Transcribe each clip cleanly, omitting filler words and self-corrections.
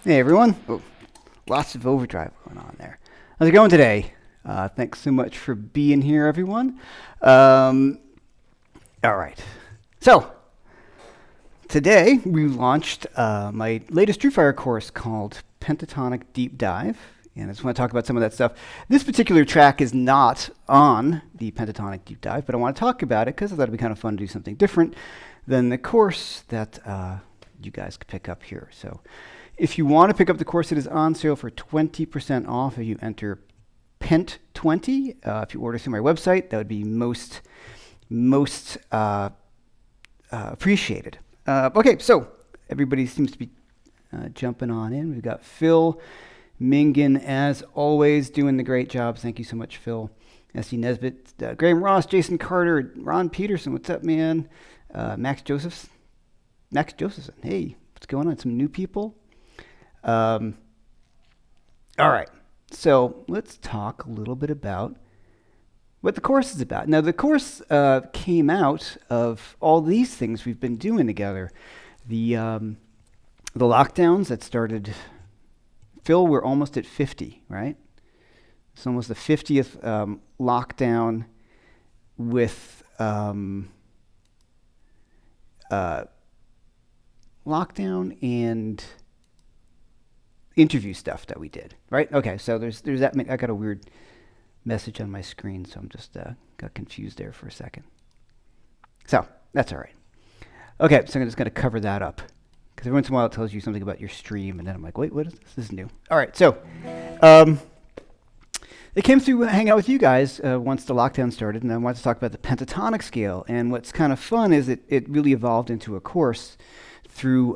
Hey everyone. Oh, lots of overdrive going on there. How's it going today? Thanks so much for being here, everyone. Um, all right. So, today we launched my latest TrueFire course called Pentatonic Deep Dive. And I just want to talk about some of that stuff. This particular track is not on the Pentatonic Deep Dive, but I want to talk about it because I thought it'd be kind of fun to do something different than the course that you guys could pick up here. So, if you want to pick up the course, it is on sale for 20% off if you enter PENT20. If you order through my website, that would be most appreciated. Okay, so everybody seems to be jumping on in. We've got Phil Mingan, as always, doing the great job. Thank you so much, Phil. S.E. Nesbitt, Graham Ross, Jason Carter, Ron Peterson, what's up, man? Max Josephson, hey, what's going on? Some new people? All right, so let's talk a little bit about what the course is about. Now, the course came out of all these things we've been doing together. The lockdowns that started, Phil, we're almost at 50, right? It's almost the 50th lockdown with lockdown and interview stuff that we did, right? Okay, so there's that. I got a weird message on my screen, so I'm just got confused there for a second. So that's all right. Okay, so I'm just going to cover that up because every once in a while it tells you something about your stream, and then I'm like, wait, what is this? This is new. All right, so it came through hang out with you guys once the lockdown started, and I wanted to talk about the pentatonic scale. And what's kind of fun is it really evolved into a course through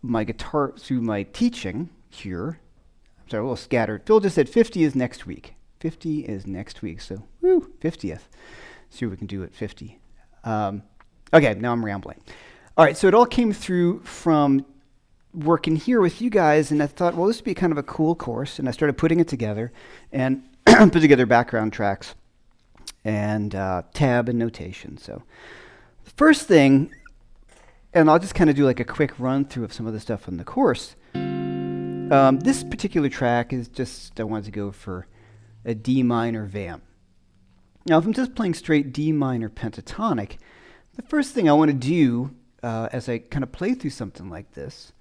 my teaching here. I'm sorry, a little scattered. Phil just said 50 is next week. 50 is next week, so woo, 50th. See what we can do at 50. Okay, now I'm rambling. All right, so it all came through from working here with you guys, and I thought, well, this would be kind of a cool course, and I started putting it together and put together background tracks and tab and notation. So the first thing, and I'll just kind of do like a quick run through of some of the stuff on the course. This particular track is just, I wanted to go for a D minor vamp. Now, if I'm just playing straight D minor pentatonic, the first thing I want to do as I kind of play through something like this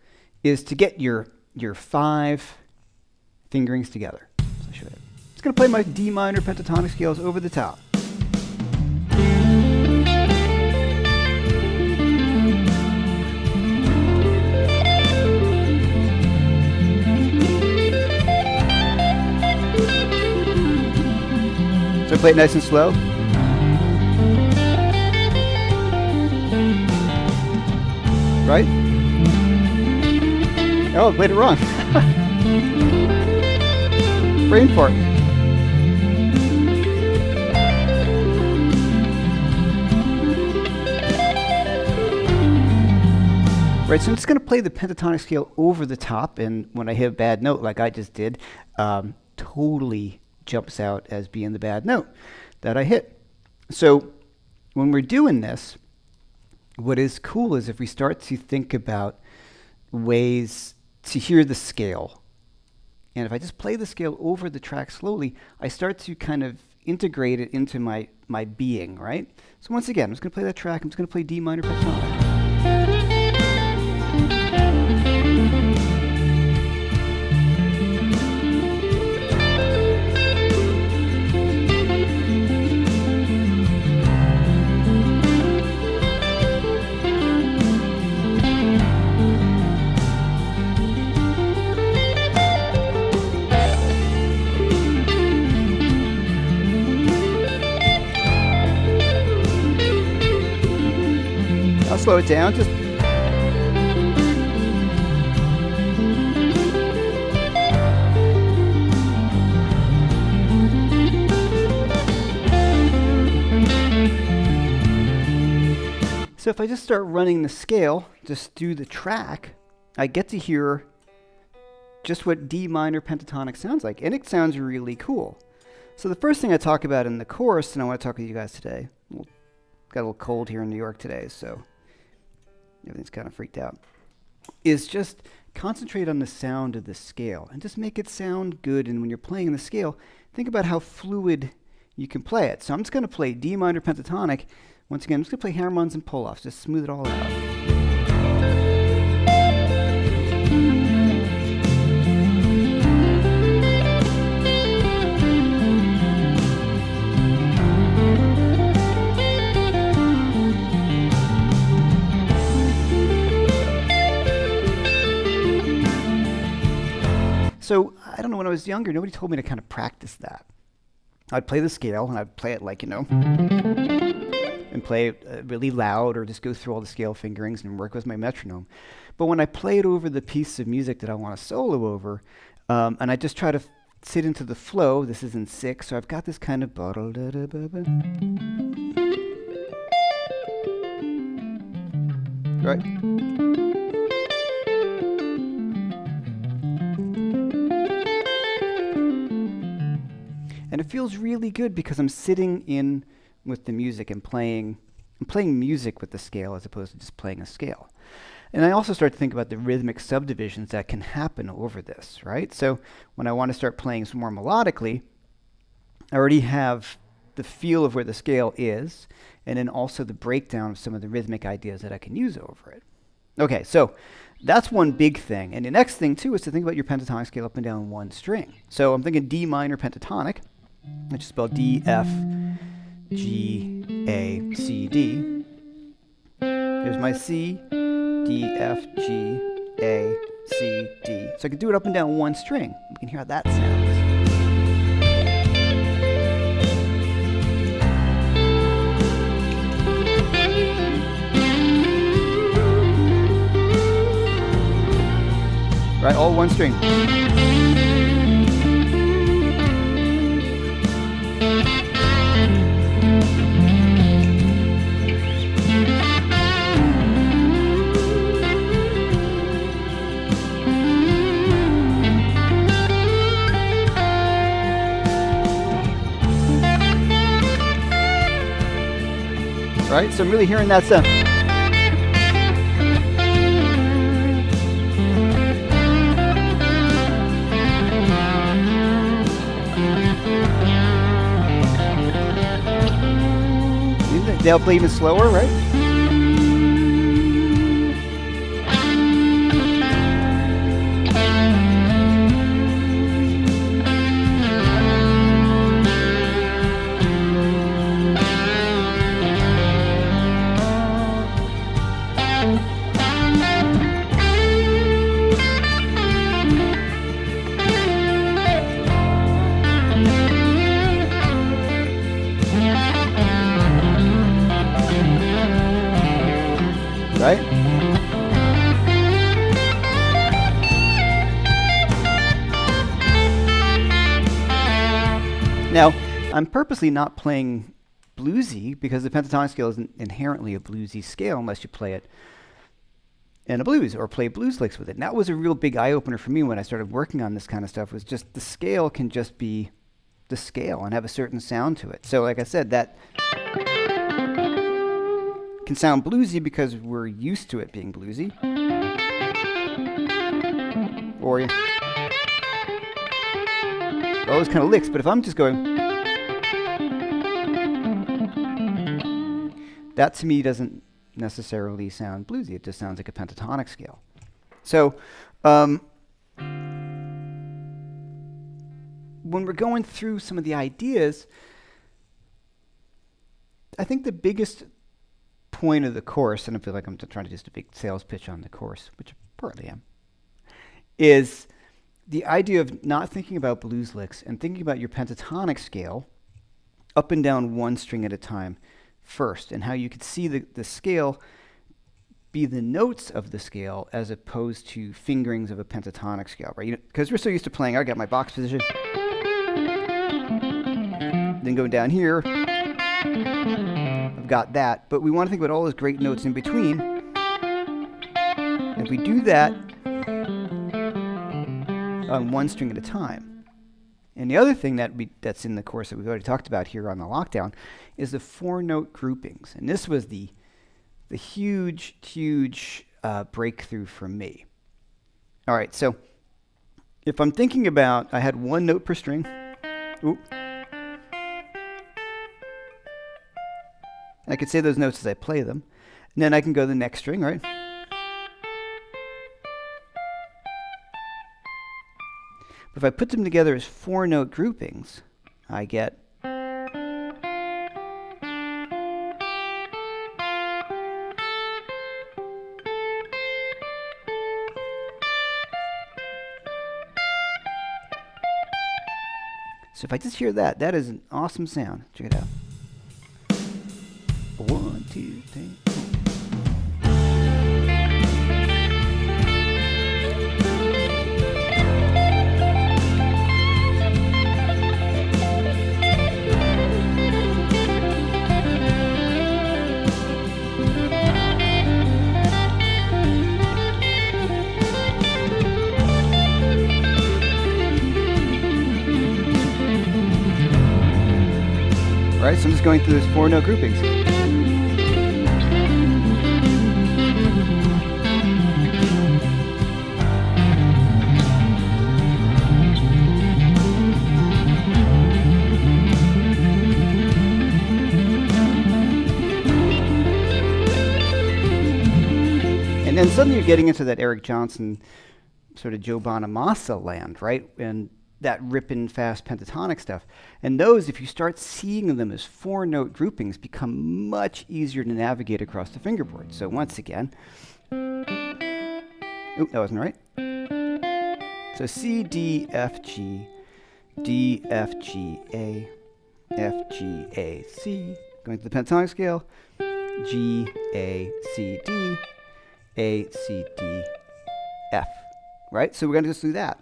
is to get your 5 fingerings together. So I'm just going to play my D minor pentatonic scales over the top. So play it nice and slow. Right? Oh, I played it wrong. Brain fart. Right, so I'm just going to play the pentatonic scale over the top, and when I hit a bad note like I just did, totally jumps out as being the bad note that I hit. So when we're doing this, what is cool is if we start to think about ways to hear the scale. And if I just play the scale over the track slowly, I start to kind of integrate it into my being, right? So once again, I'm just going to play that track. I'm just going to play D minor pentatonic. I'll slow it down, just so if I just start running the scale, just do the track, I get to hear just what D minor pentatonic sounds like, and it sounds really cool. So the first thing I talk about in the course, and I want to talk with you guys today, got a little cold here in New York today, so everything's kind of freaked out, is just concentrate on the sound of the scale and just make it sound good. And when you're playing the scale, think about how fluid you can play it. So I'm just going to play D minor pentatonic. Once again, I'm just going to play hammer-ons and pull-offs, just smooth it all out. So I don't know, when I was younger, nobody told me to kind of practice that. I'd play the scale, and I'd play it like, and play it really loud, or just go through all the scale fingerings and work with my metronome. But when I play it over the piece of music that I want to solo over, and I just try to sit into the flow, this is in 6, so I've got this kind of right? And it feels really good because I'm sitting in with the music and I'm playing music with the scale as opposed to just playing a scale. And I also start to think about the rhythmic subdivisions that can happen over this, right? So when I want to start playing some more melodically, I already have the feel of where the scale is, and then also the breakdown of some of the rhythmic ideas that I can use over it. Okay, so that's one big thing. And the next thing, too, is to think about your pentatonic scale up and down one string. So I'm thinking D minor pentatonic. I just spell D, F, G, A, C, D. Here's my C, D, F, G, A, C, D. So I can do it up and down one string. We can hear how that sounds. Right, all one string. Right, so I'm really hearing that sound. They'll play even slower, right? Right? Now, I'm purposely not playing bluesy because the pentatonic scale isn't inherently a bluesy scale unless you play it in a blues or play blues licks with it. And that was a real big eye-opener for me when I started working on this kind of stuff, was just the scale can just be the scale and have a certain sound to it. So like I said, that can sound bluesy because we're used to it being bluesy. Or all those kind of licks, but if I'm just going, that to me doesn't necessarily sound bluesy. It just sounds like a pentatonic scale. So when we're going through some of the ideas, I think the biggest point of the course, and I feel like I'm trying to just a big sales pitch on the course, which I partly am, is the idea of not thinking about blues licks and thinking about your pentatonic scale up and down one string at a time first, and how you could see the scale be the notes of the scale as opposed to fingerings of a pentatonic scale, right? Because we're so used to playing, I got my box position, then going down here, I've got that, but we want to think about all those great notes in between. And if we do that on one string at a time. And the other thing that's in the course that we've already talked about here on the lockdown is the 4-note groupings. And this was the huge breakthrough for me. All right, so if I'm thinking about, I had one note per string. Ooh. I could say those notes as I play them. And then I can go to the next string, right? But if I put them together as 4-note groupings, I get so if I just hear that, that is an awesome sound. Check it out. 1, 2, 3, 4. Right, so I'm just going through those 4-note groupings. And then suddenly you're getting into that Eric Johnson sort of Joe Bonamassa land, right? And that ripping fast pentatonic stuff. And those, if you start seeing them as 4-note groupings, become much easier to navigate across the fingerboard. So once again, oh, that wasn't right. So C, D, F, G, D, F, G, A, F, G, A, C. Going to the pentatonic scale, G, A, C, D, A, C, D, F. Right? So we're going to just do that.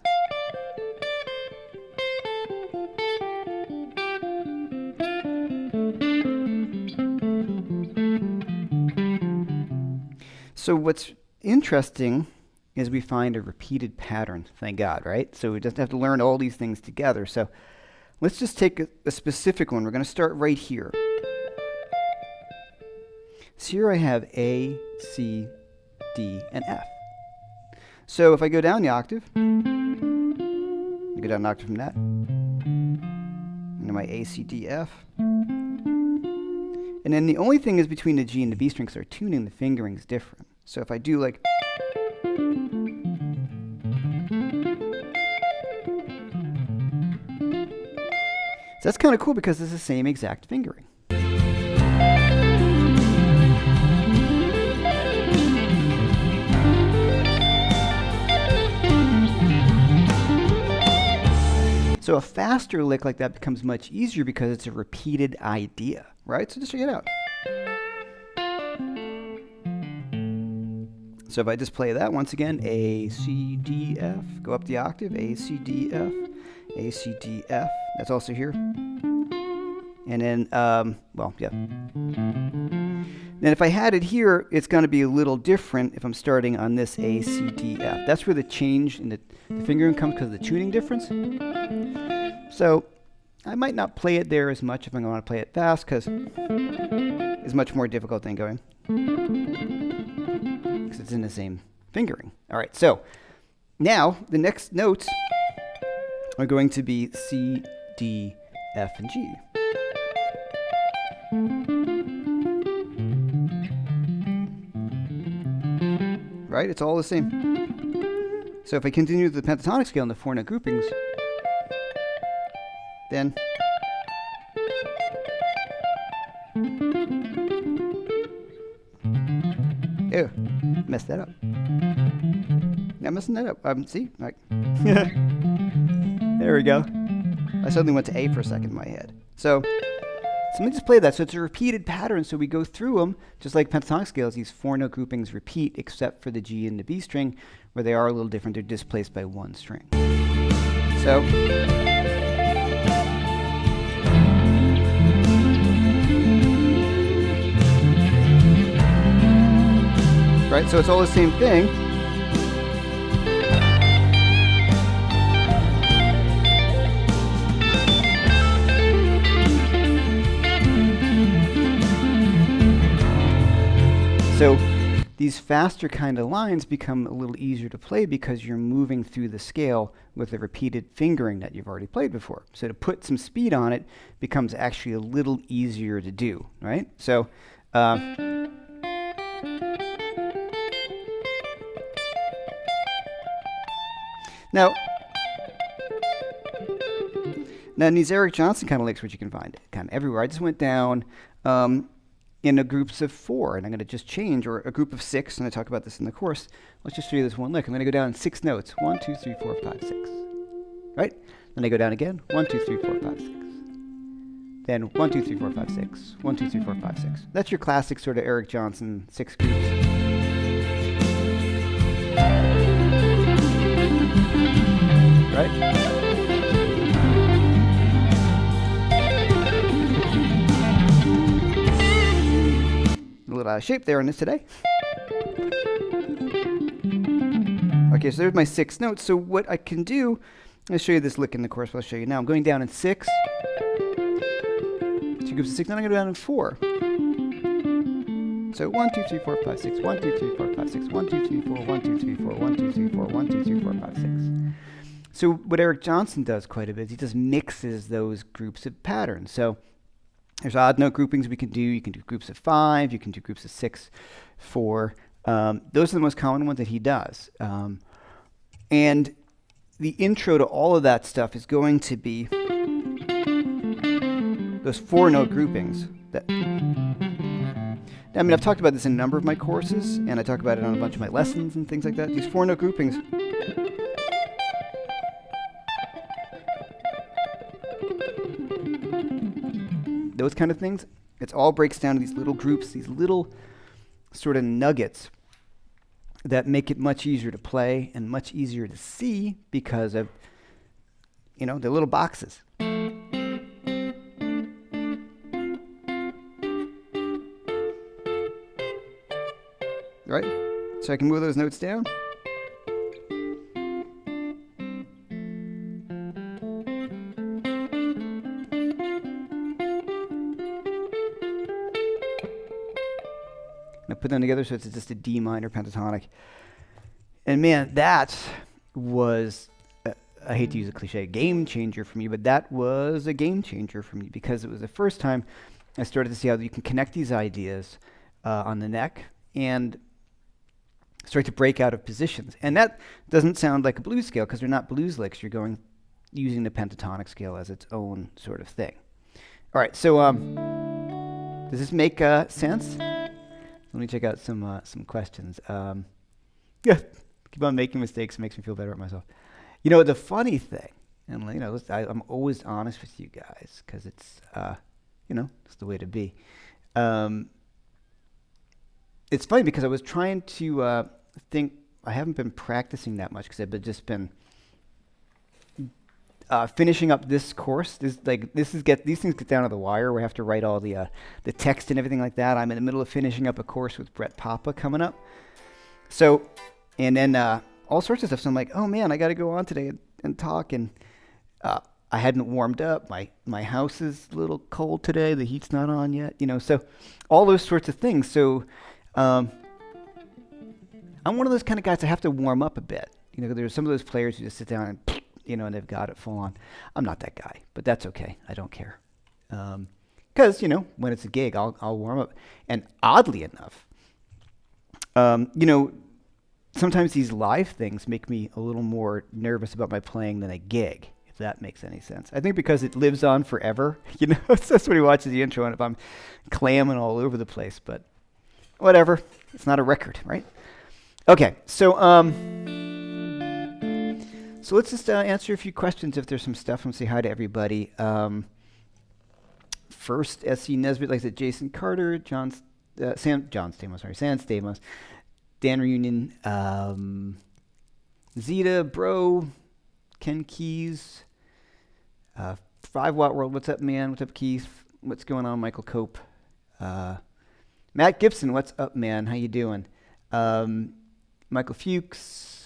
So what's interesting is we find a repeated pattern, thank God, right? So we just have to learn all these things together. So let's just take a specific one. We're going to start right here. So here I have A, C, D, and F. So if I go down the octave, I go down an octave from that, into my A, C, D, F. And then the only thing is between the G and the B string, because our tuning, the fingering is different. So if I do like, so that's kind of cool because it's the same exact fingering. So a faster lick like that becomes much easier because it's a repeated idea, right? So just check it out. So if I just play that once again, A, C, D, F, go up the octave, A, C, D, F, A, C, D, F. That's also here. And then, well, yeah. Then if I had it here, it's going to be a little different if I'm starting on this A, C, D, F. That's where the change in the fingering comes because of the tuning difference. So I might not play it there as much if I'm going to play it fast because it's much more difficult than going. Because it's in the same fingering. All right, so now the next notes are going to be C, D, F, and G. Right, it's all the same. So if I continue the pentatonic scale in the 4-note groupings, then ew, messed that up. Not messing that up. See, like, there we go. I suddenly went to A for a second in my head. So let me just play that. So it's a repeated pattern. So we go through them, just like pentatonic scales, these 4-note groupings repeat, except for the G and the B string, where they are a little different. They're displaced by one string. So right, so it's all the same thing. So these faster kind of lines become a little easier to play because you're moving through the scale with a repeated fingering that you've already played before. So to put some speed on it becomes actually a little easier to do, right? So now in these Eric Johnson kind of licks, which you can find kind of everywhere, I just went down in a groups of 4, and I'm going to just change, or a group of 6, and I talk about this in the course. Let's just show you this one lick. I'm going to go down in 6 notes. 1, 2, 3, 4, 5, 6. Right? Then I go down again. 1, 2, 3, 4, 5, 6. Then 1, 2, 3, 4, 5, 6. 1, 2, 3, 4, 5, 6. That's your classic sort of Eric Johnson 6 groups. Right? A little out of shape there on this today. Okay, so there's my 6 notes. So what I can do, I'll show you this lick in the course, but I'll show you now. I'm going down in 6. 2 groups of 6, then I'm going to go down in 4. So 1, 2, 3, 4, 5, 6. 1, 2, 3, 4, 5, 6. 1, 2, 3, 4. 1, 2, 3, 4. 1, 2, 3, 4. 1, 2, 3, 4, 5, 6. So what Eric Johnson does quite a bit is he just mixes those groups of patterns. So there's odd note groupings we can do. You can do groups of 5. You can do groups of 6, 4. Those are the most common ones that he does. And the intro to all of that stuff is going to be those 4-note groupings. I mean, I've talked about this in a number of my courses, and I talk about it on a bunch of my lessons and things like that. These 4-note groupings. Those kind of things. It all breaks down to these little groups, these little sort of nuggets that make it much easier to play and much easier to see because of, the little boxes. Right? So I can move those notes down. Put them together so it's just a D minor pentatonic. And man, that was, I hate to use a cliche, game changer for me, but that was a game changer for me because it was the first time I started to see how you can connect these ideas on the neck and start to break out of positions. And that doesn't sound like a blues scale because they're not blues licks. You're using the pentatonic scale as its own sort of thing. All right, so does this make sense? Let me check out some questions. Yeah, keep on making mistakes. It makes me feel better about myself. The funny thing, and I'm always honest with you guys because it's it's the way to be. It's funny because I was trying to think. I haven't been practicing that much because I've just been finishing up this course. These things get down to the wire. We have to write all the text and everything like that. I'm in the middle of finishing up a course with Brett Papa coming up. So, and then all sorts of stuff. So I'm like, oh man, I got to go on today and talk. And I hadn't warmed up. My house is a little cold today. The heat's not on yet. So all those sorts of things. So I'm one of those kind of guys that have to warm up a bit. There's some of those players who just sit down and and they've got it full on. I'm not that guy, but that's okay. I don't care. Because, when it's a gig, I'll warm up. And oddly enough, sometimes these live things make me a little more nervous about my playing than a gig, if that makes any sense. I think because it lives on forever. That's when he watches the intro, and if I'm clamming all over the place, but whatever. It's not a record, right? Okay, so let's just answer a few questions if there's some stuff and say hi to everybody. First, S.C. Nesbitt, like I said, Jason Carter, John Stamos, Dan Reunion, Zeta, Bro, Ken Keys, 5 Watt World, what's up, man? What's up, Keith? What's going on, Michael Cope? Matt Gibson, what's up, man? How you doing? Michael Fuchs.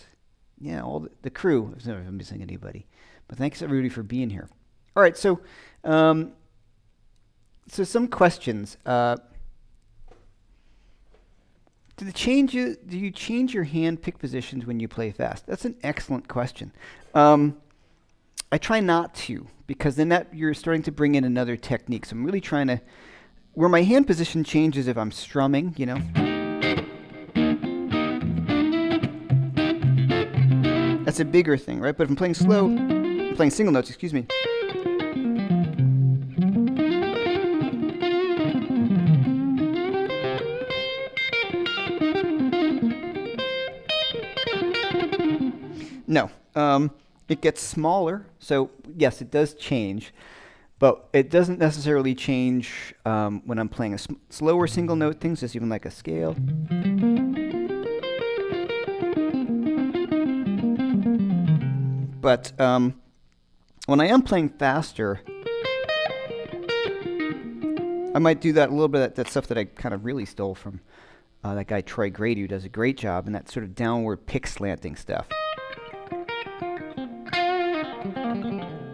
Yeah, all the crew. I was never missing anybody. But thanks, everybody, for being here. All right, so some questions. Do you change your hand pick positions when you play fast? That's an excellent question. I try not to, because then that you're starting to bring in another technique. So I'm really trying to, where my hand position changes if I'm strumming, that's a bigger thing, right? But if I'm playing playing single notes, excuse me. No. It gets smaller, so yes, it does change, but it doesn't necessarily change when I'm playing slower single note things, just even like a scale. But when I am playing faster, I might do that a little bit of that stuff that I kind of really stole from that guy Troy Grady, who does a great job, and that sort of downward pick slanting stuff.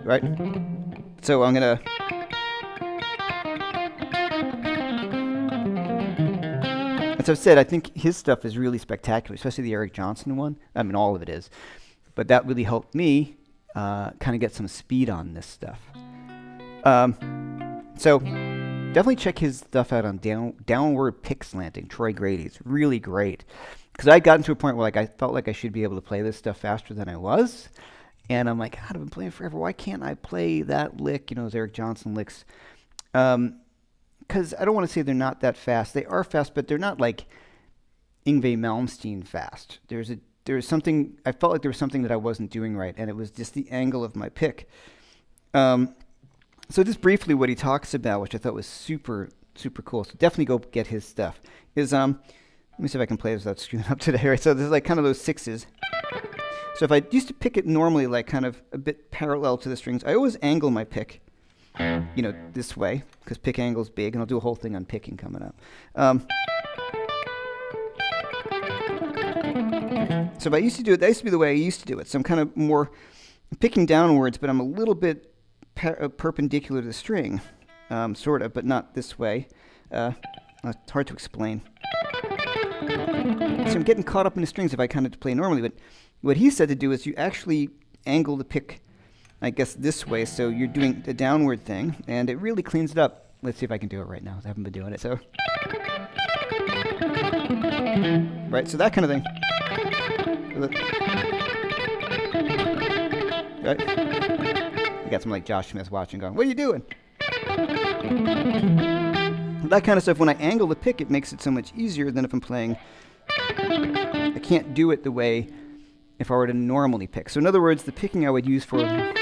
Right? So I'm going to... As I've said, I think his stuff is really spectacular, especially the Eric Johnson one. I mean, all of it is. But that really helped me kind of get some speed on this stuff. So definitely check his stuff out on downward pick slanting, Troy Grady. It's really great. Because I got to a point where I felt like I should be able to play this stuff faster than I was. And I'm like, God, I've been playing forever. Why can't I play that lick, those Eric Johnson licks? Because I don't want to say they're not that fast. They are fast, but they're not like Yngwie Malmsteen fast. There's something, I felt like there was something that I wasn't doing right, and it was just the angle of my pick. So just briefly what he talks about, which I thought was super, super cool. So definitely go get his stuff. Is, let me see if I can play this without screwing up today. Right? So there's like kind of those sixes. So if I used to pick it normally, like kind of a bit parallel to the strings, I always angle my pick, this way, because pick angle's big, and I'll do a whole thing on picking coming up. So if I used to do it, that used to be the way I used to do it. So I'm kind of more picking downwards, but I'm a little bit perpendicular to the string, sort of, but not this way. It's hard to explain. So I'm getting caught up in the strings if I kind of play normally, but what he said to do is you actually angle the pick, I guess, this way, so you're doing the downward thing, and it really cleans it up. Let's see if I can do it right now. I haven't been doing it, so. Right, so that kind of thing. Right? You got some like Josh Smith watching going, what are you doing? That kind of stuff, when I angle the pick, it makes it so much easier than if I'm playing. I can't do it the way if I were to normally pick. So in other words, the picking I would use for that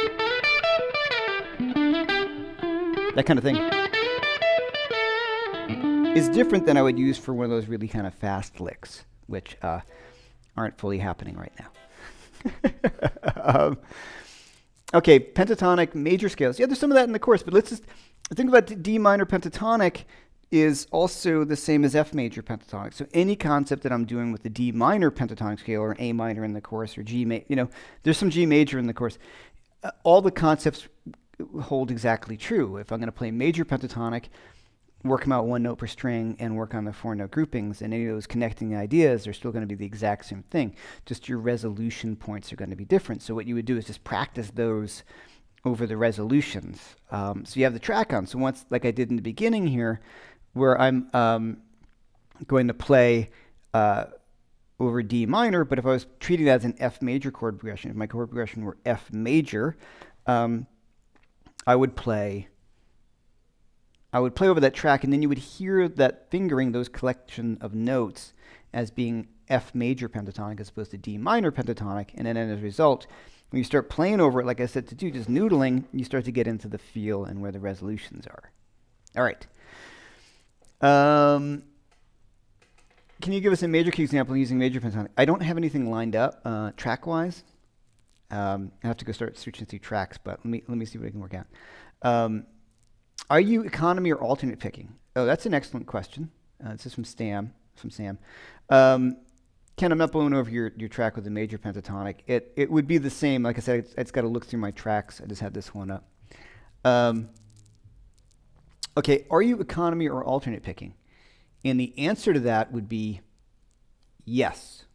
kind of thing is different than I would use for one of those really kind of fast licks, which aren't fully happening right now. Okay, pentatonic, major scales. Yeah, there's some of that in the course, but let's just think about D minor pentatonic is also the same as F major pentatonic. So any concept that I'm doing with the D minor pentatonic scale or an A minor in the course or G major, there's some G major in the course. All the concepts hold exactly true. If I'm going to play major pentatonic, work them out one note per string and work on the four note groupings, and any of those connecting ideas are still going to be the exact same thing. Just your resolution points are going to be different. So what you would do is just practice those over the resolutions. So you have the track on. So once, like I did in the beginning here, where I'm going to play over D minor, but if I was treating that as an F major chord progression, if my chord progression were F major, I would play over that track, and then you would hear that fingering, those collection of notes, as being F major pentatonic as opposed to D minor pentatonic, and then as a result, when you start playing over it, like I said, to do just noodling, you start to get into the feel and where the resolutions are. All right. Can you give us a major key example using major pentatonic? I don't have anything lined up track-wise. I have to go start searching through tracks, but let me see what I can work out. Are you economy or alternate picking? Oh, that's an excellent question. This is from Sam. Ken, I'm not blowing over your track with a major pentatonic. It would be the same. Like I said, it's got to look through my tracks. I just had this one up. Okay, are you economy or alternate picking? And the answer to that would be Yes.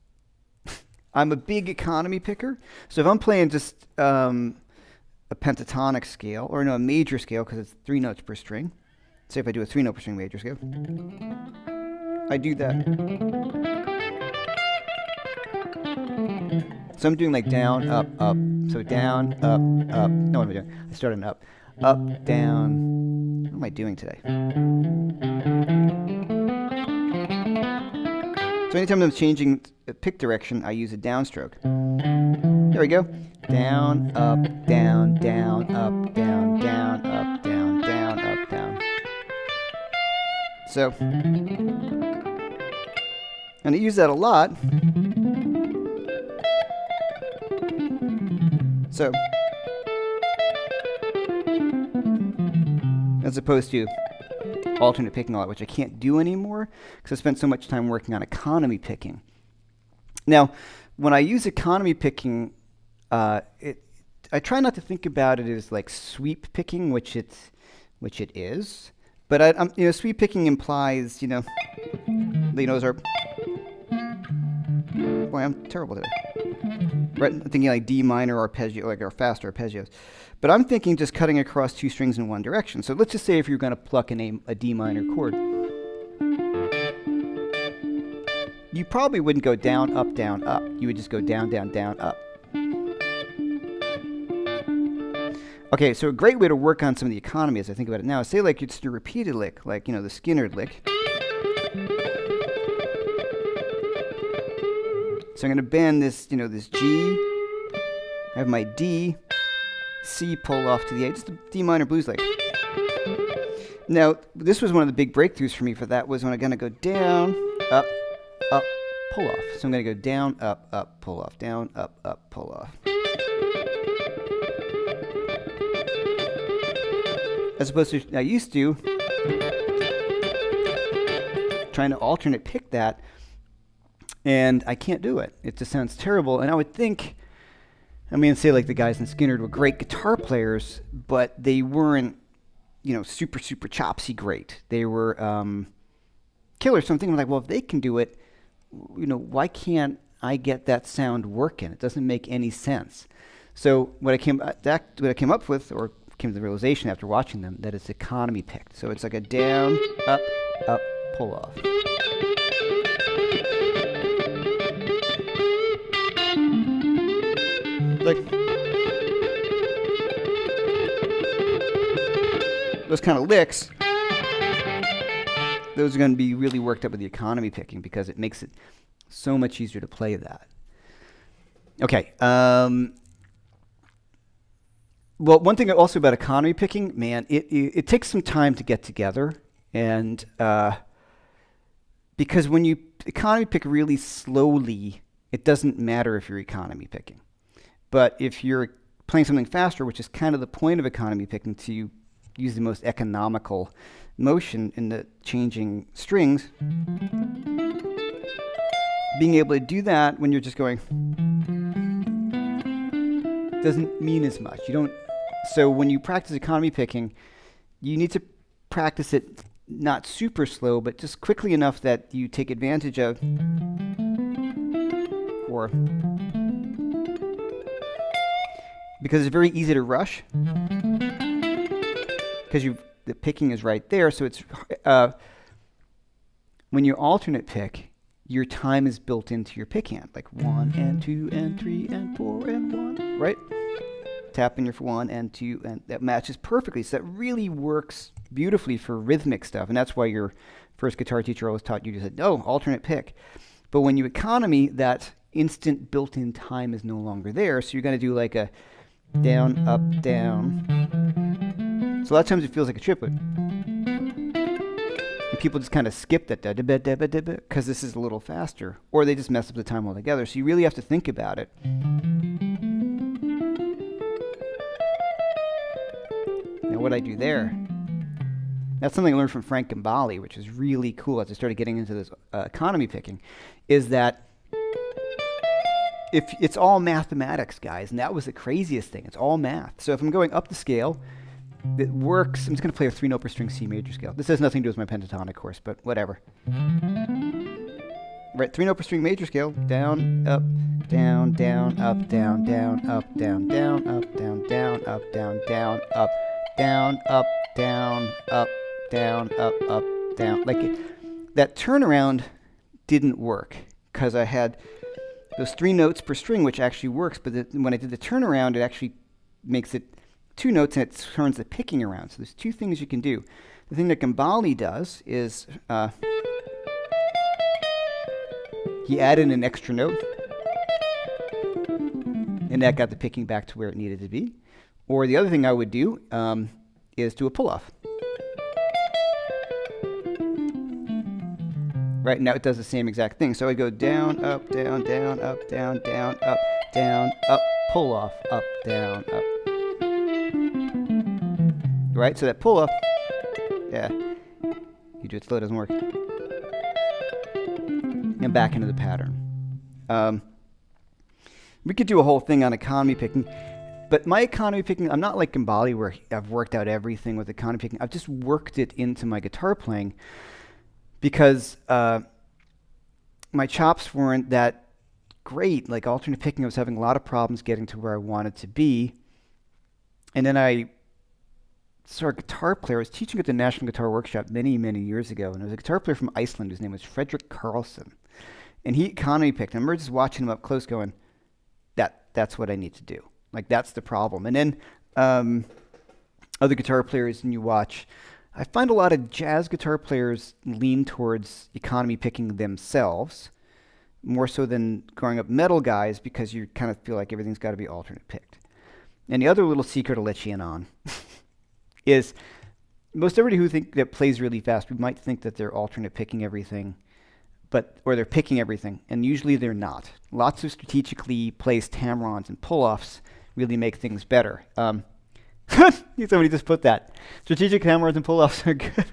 I'm a big economy picker. So if I'm playing just a pentatonic scale, or no, a major scale, because it's 3 notes per string. Say if I do a 3 note per string major scale, I do that. So I'm doing like down, up, up. So down, up, up. No, what am I doing? I started an up. Up, down. What am I doing today? So anytime I'm changing pick direction, I use a downstroke. There we go. Down, up, down, down, up, down, down, up, down, down, up, down. So, and I use that a lot. So, as opposed to alternate picking a lot, which I can't do anymore because I spent so much time working on economy picking. Now, when I use economy picking, I try not to think about it as like sweep picking, which it is. But sweep picking implies, the notes are. Boy, I'm terrible today. Right, I'm thinking like D minor arpeggio, or fast arpeggios. But I'm thinking just cutting across 2 strings in one direction. So let's just say if you're going to pluck a D minor chord, you probably wouldn't go down, up, down, up. You would just go down, down, down, up. Okay, so a great way to work on some of the economy as I think about it now is say like it's a repeated lick, like, the Skinner lick. So I'm going to bend this, this G. I have my D, C pull off to the A. Just the D minor blues lick. Now, this was one of the big breakthroughs for me for that was when I'm going to go down, up, pull off. So I'm going to go down, up, pull off, down, up, pull off. As opposed to, I used to, trying to alternate pick that, and I can't do it. It just sounds terrible. And I would think, say like the guys in Skinner were great guitar players, but they weren't, super, super chopsy great. They were killers. So I'm thinking like, well, if they can do it, why can't I get that sound working? It doesn't make any sense. So what I came up with, or came to the realization after watching them, that it's economy picked. So it's like a down, up, pull off. Like those kind of licks, those are going to be really worked up with the economy picking because it makes it so much easier to play that. Okay. Well, one thing also about economy picking, man, it takes some time to get together, and because when you economy pick really slowly, it doesn't matter if you're economy picking. But if you're playing something faster, which is kind of the point of economy picking, to use the most economical motion in the changing strings, being able to do that when you're just going doesn't mean as much. So when you practice economy picking, you need to practice it not super slow, but just quickly enough that you take advantage of, or because it's very easy to rush, because the picking is right there. So it's when you alternate pick, your time is built into your pick hand, like 1 and 2 and 3 and 4 and 1, right? Tapping your 1 and 2, and that matches perfectly. So that really works beautifully for rhythmic stuff, and that's why your first guitar teacher always taught you to say, no, alternate pick. But when you economy, that instant built-in time is no longer there, so you're going to do like a down, up, down. So a lot of times it feels like a triplet. And people just kind of skip that because this is a little faster, or they just mess up the time altogether. So you really have to think about it. Now what I do there, that's something I learned from Frank Gambale, which is really cool as I started getting into this economy picking, is that if it's all mathematics, guys, and that was the craziest thing. It's all math. So if I'm going up the scale, it works. I'm just going to play a 3-note per string C major scale. This has nothing to do with my pentatonic course, but whatever. right, 3 note per string major scale, down, up, down, up, down, up, down, up, down, up, down, up, down, up, down, up, down, up, down. That turnaround didn't work because I had those 3 notes per string, which actually works, but when I did the turnaround, it actually makes it 2 notes and it turns the picking around. So there's 2 things you can do. The thing that Gambale does is he added an extra note, and that got the picking back to where it needed to be. Or the other thing I would do is do a pull-off. Right, now it does the same exact thing. So I go down, up, down, up, down, up, pull-off, up, down, up. Right, so that pull-off, yeah, you do it slow, it doesn't work. And back into the pattern. We could do a whole thing on economy picking, but my economy picking, I'm not like Gambale where I've worked out everything with economy picking. I've just worked it into my guitar playing because my chops weren't that great. Like alternate picking, I was having a lot of problems getting to where I wanted to be. And then I saw a guitar player. I was teaching at the National Guitar Workshop many, many years ago, and there was a guitar player from Iceland whose name was Frederick Carlson. And he economy picked. And I remember just watching him up close going, that's what I need to do. Like, that's the problem. And then other guitar players, and you watch, I find a lot of jazz guitar players lean towards economy picking themselves, more so than growing up metal guys, because you kind of feel like everything's got to be alternate picked. And the other little secret I'll let you in on is most everybody that plays really fast, we might think that they're alternate picking everything, or they're picking everything, and usually they're not. Lots of strategically placed hammer-ons and pull-offs really make things better. Somebody just put that. Strategic hammer-ons and pull-offs are good.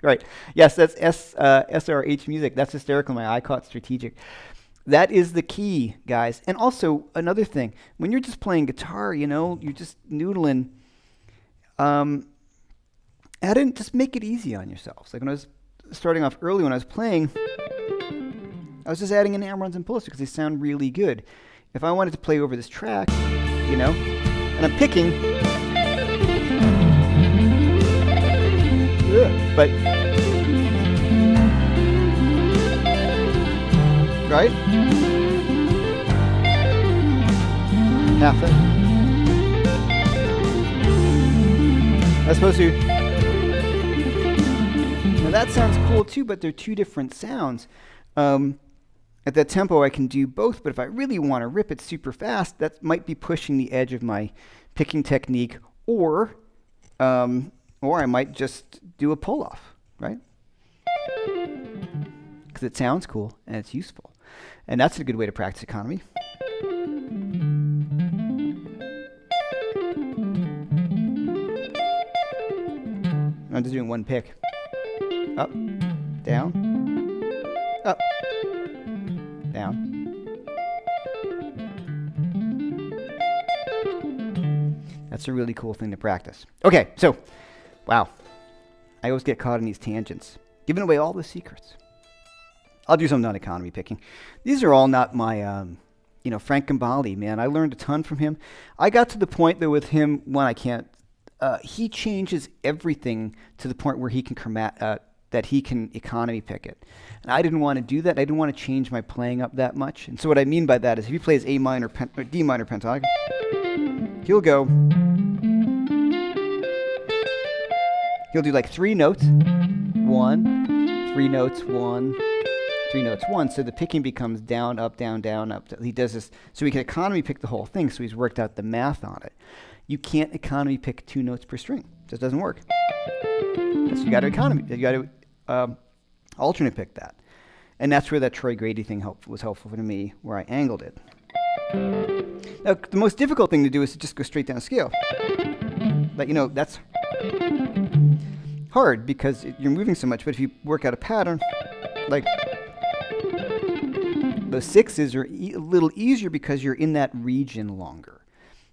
Right. Yes, that's SRH music. That's hysterical. My eye caught strategic. That is the key, guys. And also, another thing, when you're just playing guitar, you're just noodling, just make it easy on yourselves. Like when I was starting off early, when I was playing, I was just adding in hammer-ons and pull-offs because they sound really good. If I wanted to play over this track, and I'm picking, but, right? Half it. I'm supposed to. Now that sounds cool too, but they're 2 different sounds. At that tempo, I can do both, but if I really want to rip it super fast, that might be pushing the edge of my picking technique, or I might just do a pull-off, right? Because it sounds cool and it's useful. And that's a good way to practice economy. I'm just doing one pick. Up, down, up, down. That's a really cool thing to practice. Okay, so, wow. I always get caught in these tangents, giving away all the secrets. I'll do something on economy picking. These are all not my, Frank Gambale, man. I learned a ton from him. I got to the point, though, with him, he changes everything to the point where he can that he can economy pick it. And I didn't want to do that. I didn't want to change my playing up that much. And so what I mean by that is if he plays A minor or D minor pentatonic, he'll do like 3 notes, 1, 3 notes, 1, 3 notes, 1. So the picking becomes down, up, down, up. He does this so he can economy pick the whole thing. So he's worked out the math on it. You can't economy pick 2 notes per string. It just doesn't work. So you got to alternate pick that. And that's where that Troy Grady thing was helpful to me, where I angled it. Now, the most difficult thing to do is to just go straight down a scale. But, that's hard because you're moving so much. But if you work out a pattern, like the 6s are a little easier because you're in that region longer.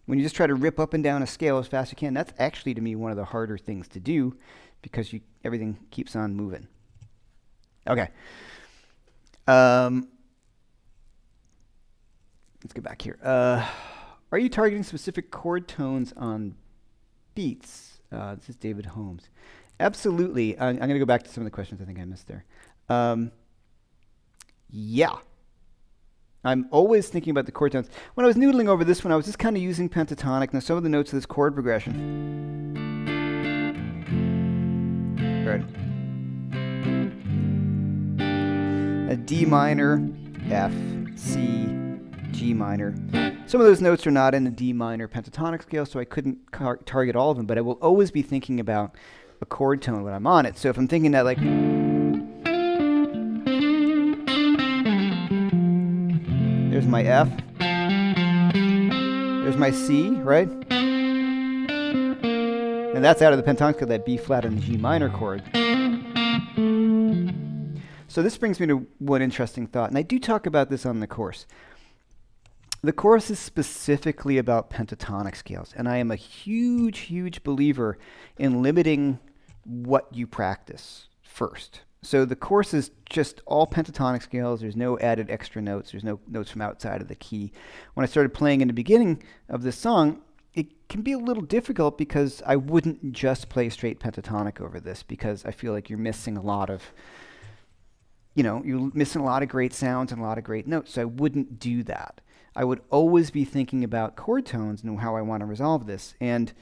When you just try to rip up and down a scale as fast as you can, that's actually, to me, one of the harder things to do because everything keeps on moving. Okay. Let's go back here. Are you targeting specific chord tones on beats? This is David Holmes. Absolutely. I'm going to go back to some of the questions I think I missed there. Yeah. I'm always thinking about the chord tones. When I was noodling over this one, I was just kind of using pentatonic. Now, some of the notes of this chord progression. Right. A D minor, F, C, G minor. Some of those notes are not in the D minor pentatonic scale, so I couldn't target all of them, but I will always be thinking about a chord tone when I'm on it. So if I'm thinking that, like, there's my F, there's my C, right? And that's out of the pentatonic scale, that B flat and the G minor chord. So this brings me to one interesting thought, and I do talk about this on the course. The course is specifically about pentatonic scales, and I am a huge, huge believer in limiting what you practice first. So the course is just all pentatonic scales. There's no added extra notes. There's no notes from outside of the key. When I started playing in the beginning of this song, it can be a little difficult because I wouldn't just play straight pentatonic over this, because I feel like you're missing a lot of, you're missing a lot of great sounds and a lot of great notes. So I wouldn't do that. I would always be thinking about chord tones and how I want to resolve this. And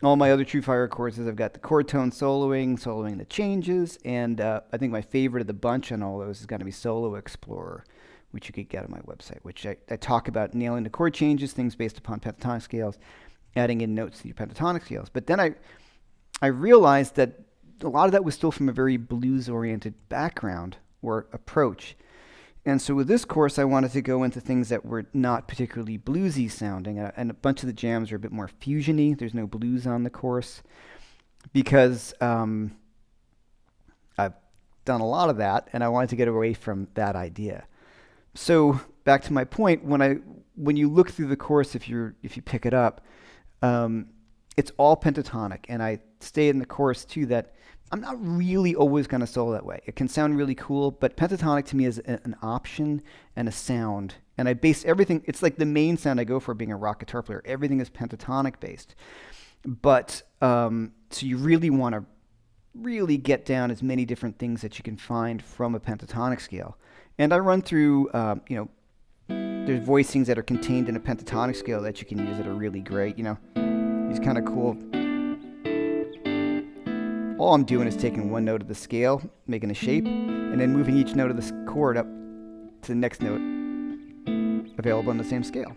all my other True Fire chords is I've got the chord tone soloing the changes, and I think my favorite of the bunch on all those is going to be Solo Explorer, which you could get on my website, which I talk about nailing the chord changes, things based upon pentatonic scales, adding in notes to your pentatonic scales. But then I realized that a lot of that was still from a very blues-oriented background or approach. And so with this course, I wanted to go into things that were not particularly bluesy sounding, and a bunch of the jams are a bit more fusion-y. There's no blues on the course because I've done a lot of that, and I wanted to get away from that idea. So back to my point, when you look through the course, if you pick it up, it's all pentatonic, and I stay in the course too that I'm not really always going to solo that way. It can sound really cool, but pentatonic to me is an option and a sound. And I base everything, it's like the main sound I go for being a rock guitar player. Everything is pentatonic based. But, so you really want to really get down as many different things that you can find from a pentatonic scale. And I run through, there's voicings that are contained in a pentatonic scale that you can use that are really great, these kind of cool. All I'm doing is taking one note of the scale, making a shape, and then moving each note of this chord up to the next note available on the same scale.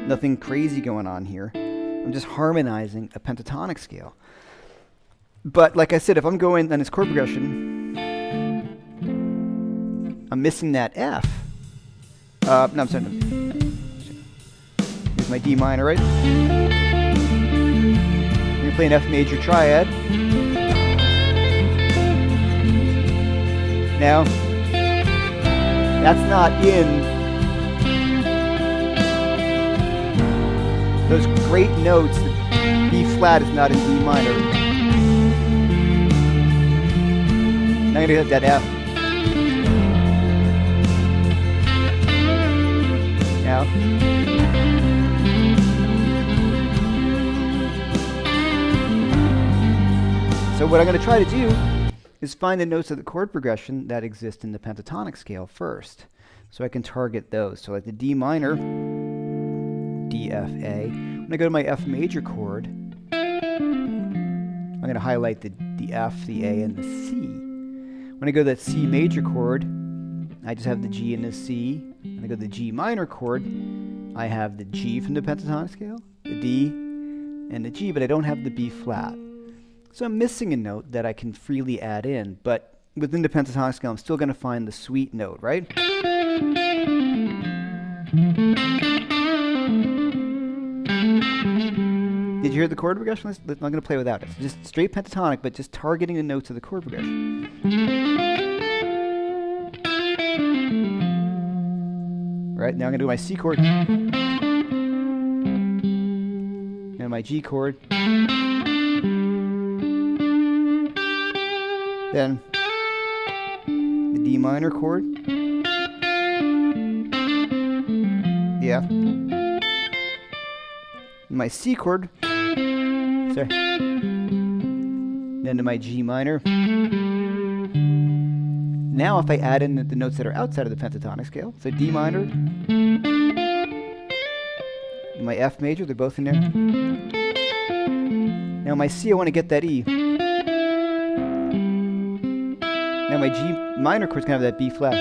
Nothing crazy going on here. I'm just harmonizing a pentatonic scale. But like I said, if I'm going on this chord progression, I'm missing that F. No, I'm sorry. Here's my D minor, right? You're playing F major triad. Now, that's not in those great notes. B flat is not in D minor. Now I'm going to hit that F. Now. So what I'm going to try to do is find the notes of the chord progression that exist in the pentatonic scale first. So I can target those. So like the D minor, D, F, A. When I go to my F major chord, I'm going to highlight the F, the A, and the C. When I go to that C major chord, I just have the G and the C. When I go to the G minor chord, I have the G from the pentatonic scale, the D, and the G, but I don't have the B flat. So I'm missing a note that I can freely add in, but within the pentatonic scale, I'm still going to find the sweet note, right? Did you hear the chord progression? I'm not going to play without it. It's just straight pentatonic, but just targeting the notes of the chord progression. Right, now I'm going to do my C chord and my G chord. Then the D D minor chord, the F, my C chord, sorry, then to my G minor. Now if I add in the notes that are outside of the pentatonic scale, so D minor, my F major, they're both in there. Now my C, I want to get that E. Now my G minor chord's going to have that B flat.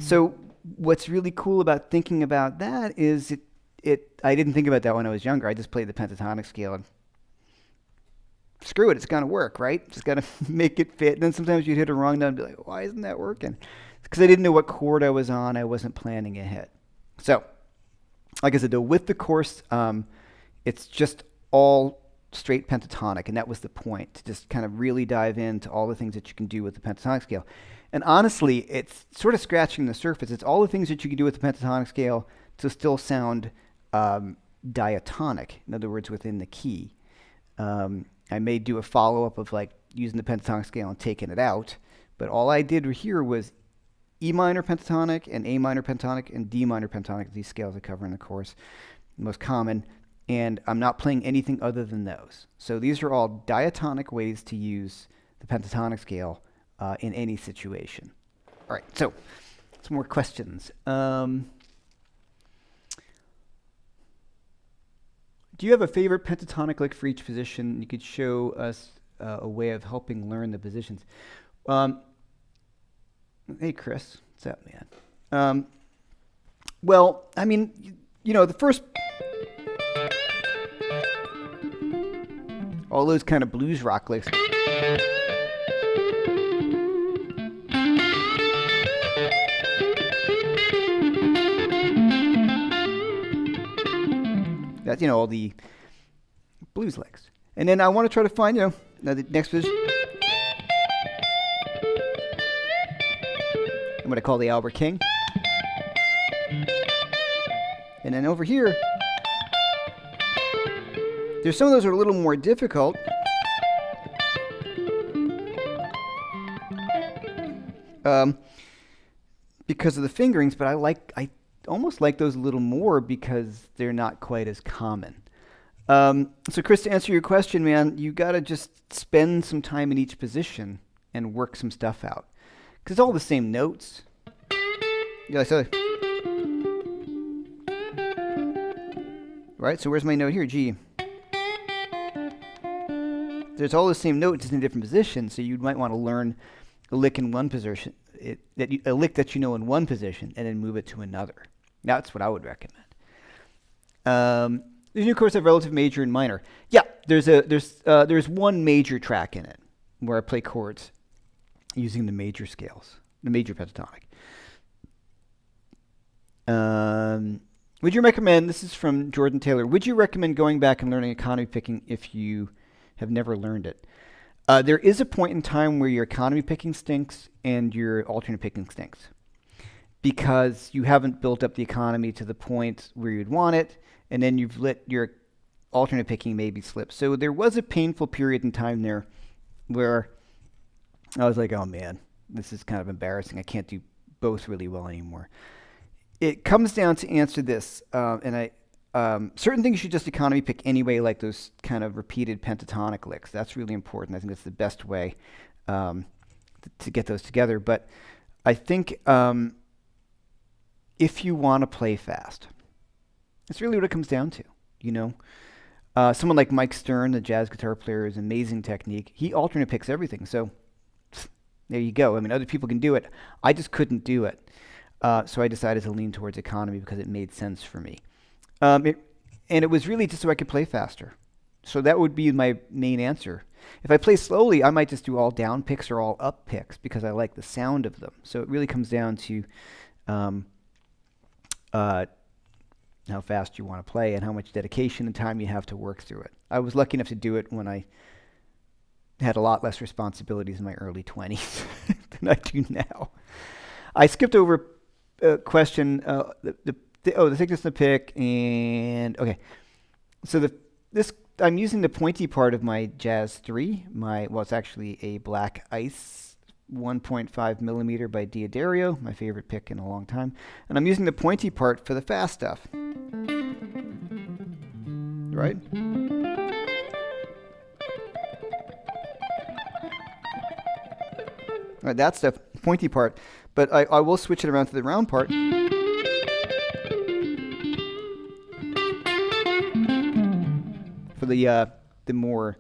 So what's really cool about thinking about that is I didn't think about that when I was younger. I just played the pentatonic scale and screw it, it's going to work, right? Just got to make it fit. And then sometimes you'd hit a wrong note and be like, why isn't that working? Because I didn't know what chord I was on. I wasn't planning ahead. So, like I said, though, with the course, it's just all straight pentatonic, and that was the point, to just kind of really dive into all the things that you can do with the pentatonic scale. And honestly, it's sort of scratching the surface. It's all the things that you can do with the pentatonic scale to still sound diatonic, in other words, within the key. I may do a follow-up of like using the pentatonic scale and taking it out, but all I did here was E minor pentatonic and A minor pentatonic and D minor pentatonic, these scales I cover in the course, the most common, and I'm not playing anything other than those. So these are all diatonic ways to use the pentatonic scale in any situation. All right, so some more questions. Do you have a favorite pentatonic lick for each position? You could show us a way of helping learn the positions. Hey, Chris. What's up, man? Well, I mean, you know, the first... all those kind of blues rock licks. That's, you know, all the blues licks. And then I want to try to find, you know, the next position. I'm going to call the Albert King. And then over here, there's some of those that are a little more difficult. Because of the fingerings, but I almost like those a little more because they're not quite as common. So Chris, to answer your question, man, you got to just spend some time in each position and work some stuff out. Because it's all the same notes. Yeah, so, right, so where's my note here? G. There's all the same notes in a different position, so you might want to learn a lick in one position, a lick that you know in one position, and then move it to another. That's what I would recommend. The new course have relative major and minor. Yeah, there's one major track in it where I play chords using the major scales, the major pentatonic. Would you recommend? This is from Jordan Taylor. Would you recommend going back and learning economy picking if you have never learned it? There is a point in time where your economy picking stinks and your alternate picking stinks, because you haven't built up the economy to the point where you'd want it, and then you've let your alternate picking maybe slip. So there was a painful period in time there where I was like, oh man, this is kind of embarrassing. I can't do both really well anymore. It comes down to answer this, certain things you just economy pick anyway, like those kind of repeated pentatonic licks. That's really important. I think that's the best way to get those together. But I think if you want to play fast, that's really what it comes down to. You know, someone like Mike Stern, the jazz guitar player, is amazing technique. He alternate picks everything. So there you go. I mean, other people can do it. I just couldn't do it. So I decided to lean towards economy because it made sense for me. And it was really just so I could play faster. So that would be my main answer. If I play slowly, I might just do all down picks or all up picks because I like the sound of them. So it really comes down to how fast you want to play and how much dedication and time you have to work through it. I was lucky enough to do it when I had a lot less responsibilities in my early 20s than I do now. I skipped over a question, the thickness of the pick, and okay. So this I'm using the pointy part of my Jazz 3. It's actually a Black Ice 1.5 millimeter by Diodario, my favorite pick in a long time. And I'm using the pointy part for the fast stuff. Right? Right, that's the pointy part. But I will switch it around to the round part. For the more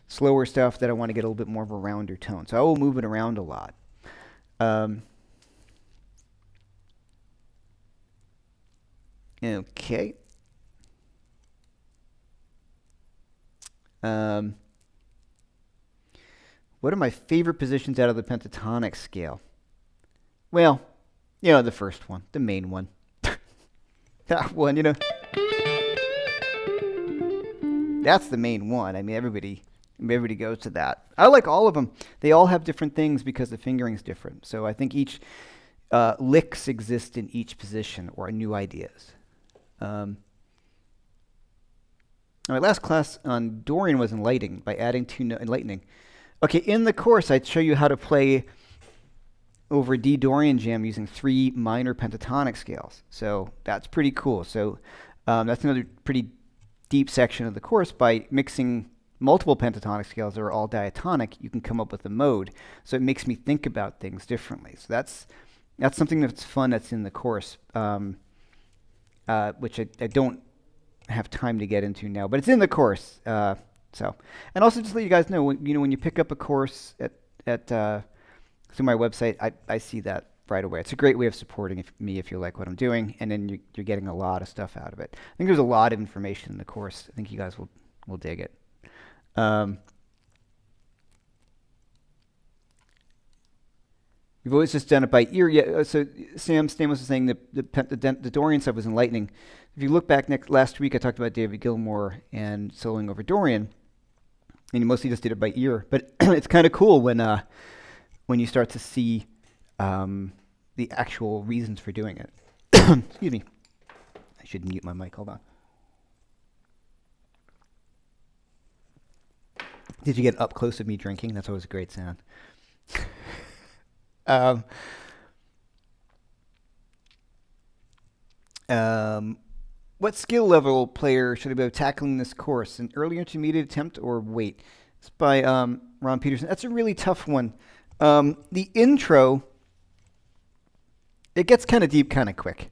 slower stuff that I want to get a little bit more of a rounder tone. So I will move it around a lot. Okay. What are my favorite positions out of the pentatonic scale? Well, the first one, the main one. That one, that's the main one. I mean, everybody goes to that. I like all of them. They all have different things because the fingering's different. So I think each licks exist in each position or new ideas. My last class on Dorian was enlightening by adding enlightening. Okay, in the course, I'd show you how to play over D Dorian jam using 3 minor pentatonic scales. So that's pretty cool. So that's another pretty deep section of the course. By mixing multiple pentatonic scales that are all diatonic, you can come up with a mode. So it makes me think about things differently. So that's something that's fun that's in the course, which I don't have time to get into now, but it's in the course. And also just let you guys know, when you pick up a course at through my website, I see that right away. It's a great way of supporting me if you like what I'm doing, and then you're getting a lot of stuff out of it. I think there's a lot of information in the course. I think you guys will dig it. We've always just done it by ear. Yeah. So Sam Stamos was saying that the Dorian stuff was enlightening. If you look back last week, I talked about David Gilmour and soloing over Dorian, and he mostly just did it by ear. But it's kind of cool when you start to see the actual reasons for doing it. Excuse me. I should mute my mic. Hold on. Did you get up close with me drinking? That's always a great sound. What skill level player should I be tackling this course? An early intermediate attempt or wait? It's by Ron Peterson. That's a really tough one. The intro, it gets kind of deep kind of quick.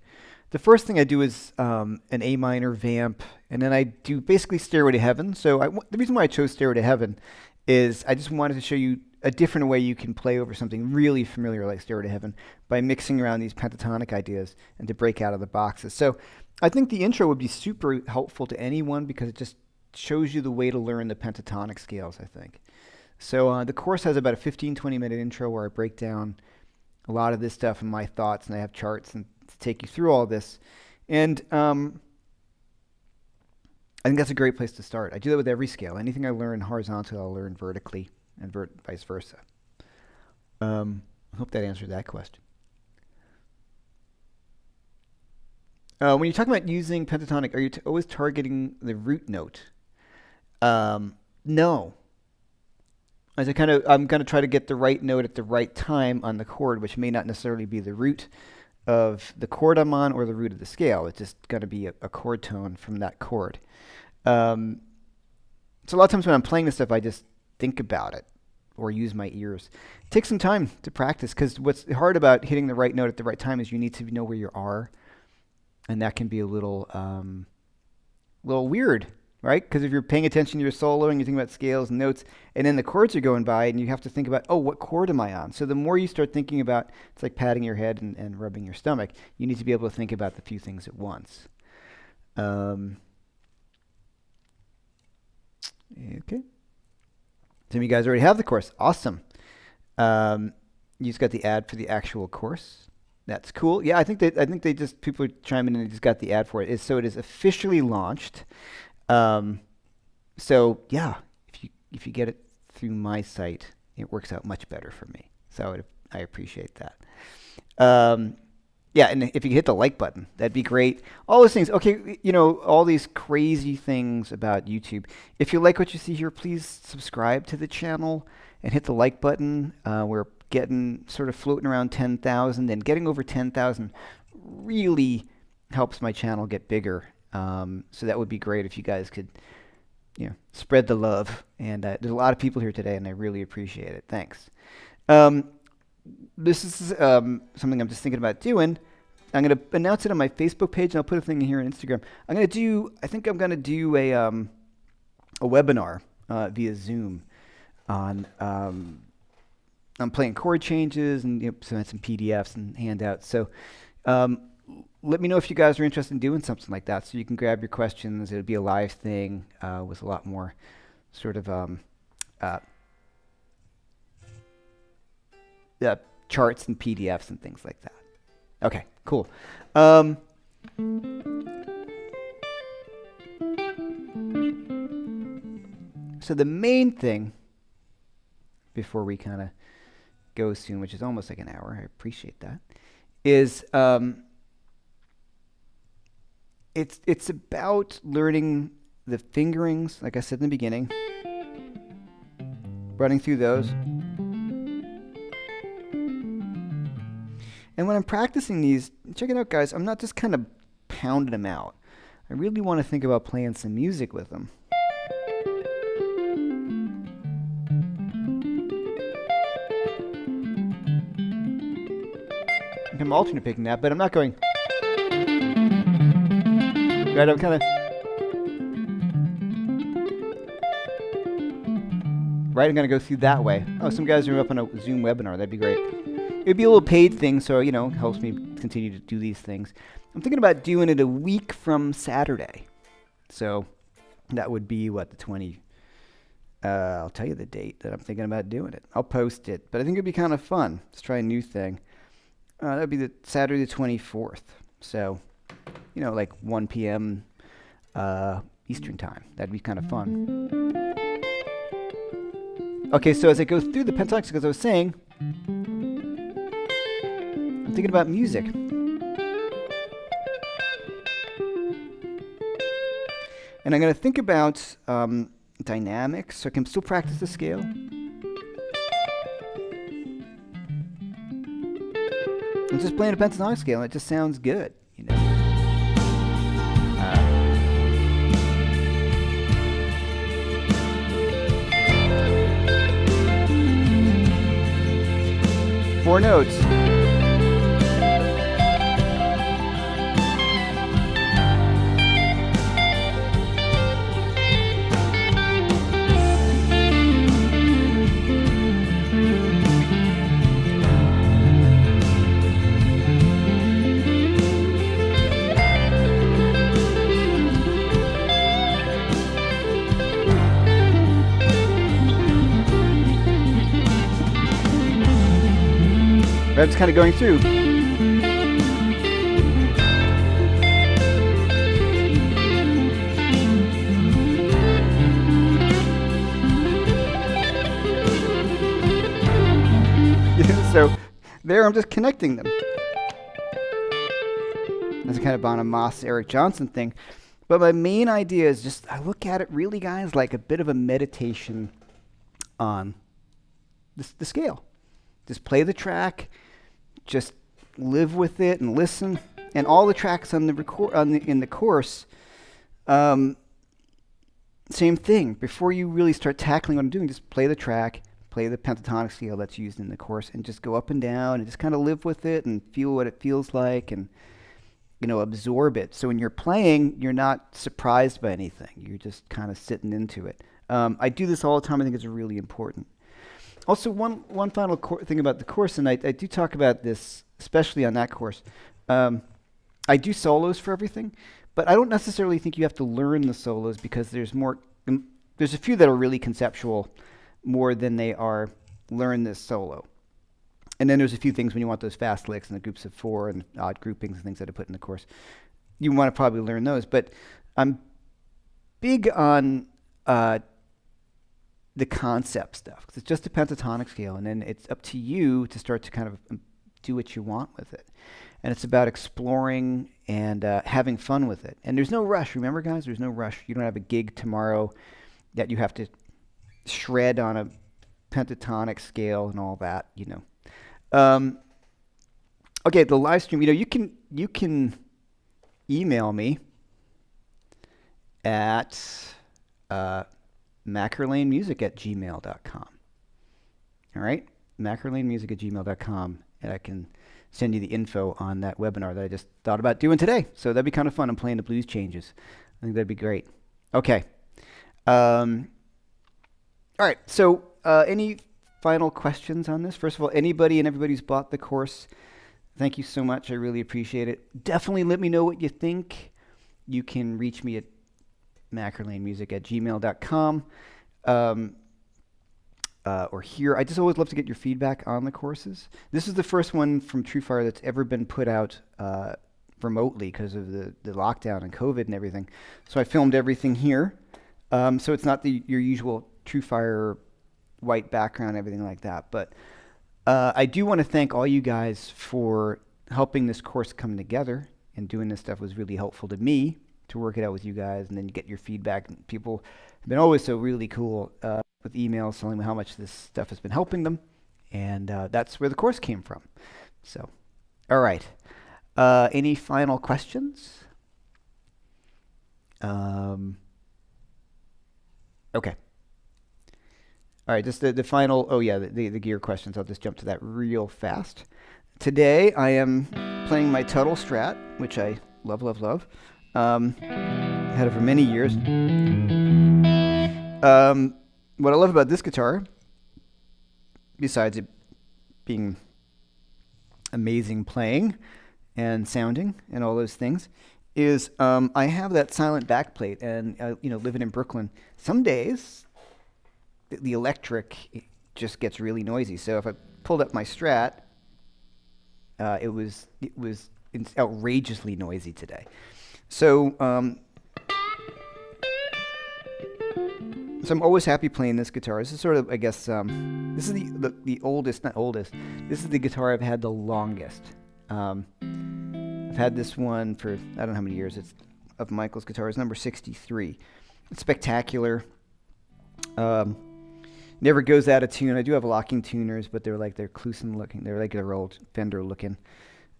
The first thing I do is an A minor vamp, and then I do basically Stairway to Heaven. So the reason why I chose Stairway to Heaven is I just wanted to show you a different way you can play over something really familiar like Stairway to Heaven by mixing around these pentatonic ideas and to break out of the boxes. So I think the intro would be super helpful to anyone because it just shows you the way to learn the pentatonic scales, I think. So the course has about a 15-20 minute intro where I break down a lot of this stuff and my thoughts, and I have charts and to take you through all this. And I think that's a great place to start. I do that with every scale. Anything I learn horizontally, I'll learn vertically, and vice versa. I hope that answered that question. When you're talking about using pentatonic, are you always targeting the root note? No. I'm going to try to get the right note at the right time on the chord, which may not necessarily be the root of the chord I'm on or the root of the scale. It's just going to be a chord tone from that chord. So a lot of times when I'm playing this stuff, I just think about it or use my ears. It takes some time to practice because what's hard about hitting the right note at the right time is you need to know where you are, and that can be a little weird, right? Because if you're paying attention to your solo and you think about scales and notes, and then the chords are going by, and you have to think about, what chord am I on? So the more you start thinking about, it's like patting your head and rubbing your stomach. You need to be able to think about the few things at once. Okay. Some of you guys already have the course. Awesome. You just got the ad for the actual course. That's cool. Yeah, I think they just, people are chiming in and just got the ad for it. So it is officially launched. So yeah, if you get it through my site, it works out much better for me. So I appreciate that. Yeah, and if you hit the like button, that'd be great. All those things. Okay, all these crazy things about YouTube. If you like what you see here, please subscribe to the channel and hit the like button. We're getting sort of floating around 10,000, and getting over 10,000 really helps my channel get bigger. So that would be great if you guys could, spread the love. And there's a lot of people here today, and I really appreciate it. Thanks. This is something I'm just thinking about doing. I'm going to announce it on my Facebook page, and I'll put a thing in here on Instagram. I think I'm going to do a webinar via Zoom on I'm playing chord changes and some PDFs and handouts. So let me know if you guys are interested in doing something like that, so you can grab your questions. It'll be a live thing with a lot more sort of charts and PDFs and things like that. Okay, cool. So the main thing, before we kind of go soon, which is almost like an hour, I appreciate that, is it's about learning the fingerings, like I said in the beginning, running through those. And when I'm practicing these, check it out, guys, I'm not just kind of pounding them out. I really want to think about playing some music with them. I'm alternate picking that, but I'm not going. Right, I'm kind of. Right, I'm going to go through that way. Oh, some guys are up on a Zoom webinar. That'd be great. It'd be a little paid thing, so, helps me continue to do these things. I'm thinking about doing it a week from Saturday. So that would be, the 20... I'll tell you the date that I'm thinking about doing it. I'll post it, but I think it'd be kind of fun. Let's try a new thing. That would be the Saturday the 24th. So, like 1 p.m. Eastern time. That'd be kind of fun. Okay, so as I go through the pentatonic, as I was saying, I'm thinking about music. And I'm going to think about dynamics, so I can still practice the scale. I'm just playing a pentatonic scale, and it just sounds good, Four notes. That's kind of going through. So there I'm just connecting them. That's kind of on a Moss Eric Johnson thing. But my main idea is just, I look at it really, guys, like a bit of a meditation on the scale. Just play the track. Just live with it and listen. And all the tracks on in the course, same thing. Before you really start tackling what I'm doing, just play the track, play the pentatonic scale that's used in the course, and just go up and down and just kind of live with it and feel what it feels like and, absorb it. So when you're playing, you're not surprised by anything. You're just kind of sitting into it. I do this all the time. I think it's really important. Also, one final thing about the course, and I do talk about this, especially on that course. I do solos for everything, but I don't necessarily think you have to learn the solos because there's a few that are really conceptual more than they are learn this solo. And then there's a few things when you want those fast licks and the groups of four and odd groupings and things that I put in the course. You want to probably learn those, but I'm big on the concept stuff, because it's just a pentatonic scale, and then it's up to you to start to kind of do what you want with it. And it's about exploring and having fun with it. And there's no rush. Remember, guys, there's no rush. You don't have a gig tomorrow that you have to shred on a pentatonic scale and all that, Okay, the live stream, you can email me at McErlainmusic@gmail.com. All right? McErlainmusic@gmail.com, and I can send you the info on that webinar that I just thought about doing today. So that'd be kind of fun. I'm playing the blues changes. I think that'd be great. Okay. All right. So any final questions on this? First of all, anybody and everybody who's bought the course, thank you so much. I really appreciate it. Definitely let me know what you think. You can reach me at McErlainmusic@gmail.com. Or here. I just always love to get your feedback on the courses. This is the first one from TrueFire that's ever been put out remotely because of the lockdown and COVID and everything. So I filmed everything here. So it's not your usual TrueFire white background, everything like that. But I do want to thank all you guys for helping this course come together, and doing this stuff was really helpful to me to work it out with you guys and then get your feedback. And people have been always so really cool with emails telling me how much this stuff has been helping them, and that's where the course came from. So, all right. Any final questions? Okay. All right, just the final, the gear questions. I'll just jump to that real fast. Today, I am playing my Tuttle Strat, which I love, love, love. Had it for many years. What I love about this guitar, besides it being amazing playing and sounding and all those things, is I have that silent backplate. And living in Brooklyn, some days the electric just gets really noisy. So if I pulled up my Strat, it was outrageously noisy today. So I'm always happy playing this guitar. This is sort of, I guess, this is the oldest, not oldest. This is the guitar I've had the longest. I've had this one for, I don't know how many years. It's of Michael's guitar. It's number 63. It's spectacular. Never goes out of tune. I do have locking tuners, but they're Kluson looking. They're like their old Fender looking.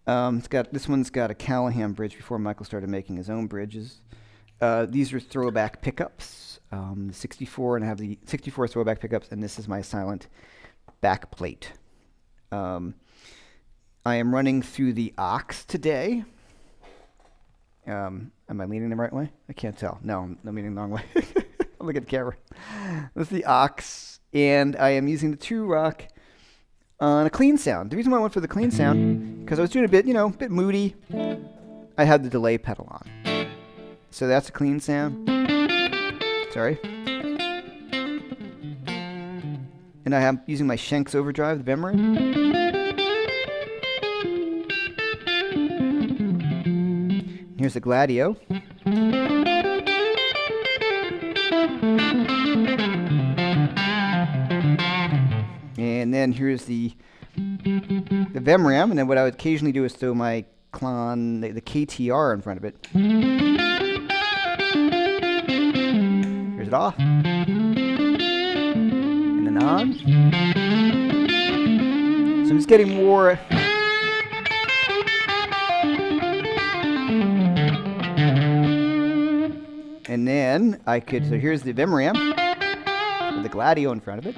This one's got a Callahan bridge before Michael started making his own bridges. These are throwback pickups. The 64, and I have the 64 throwback pickups, and this is my silent back plate. I am running through the aux today. Am I leaning the right way? I can't tell. No, I'm leaning the wrong way. I'll look at the camera. This is the aux, and I am using the True Rock on a clean sound. The reason why I went for the clean sound, because I was doing a bit moody. I had the delay pedal on. So that's a clean sound. Sorry. And I am using my Schenck's overdrive, the Venmo. Here's the Gladio. And then here's the Vemram, and then what I would occasionally do is throw my Klon, the KTR in front of it. Here's it off. And then on. So I'm just getting more. And then so here's the Vemram with the Gladio in front of it.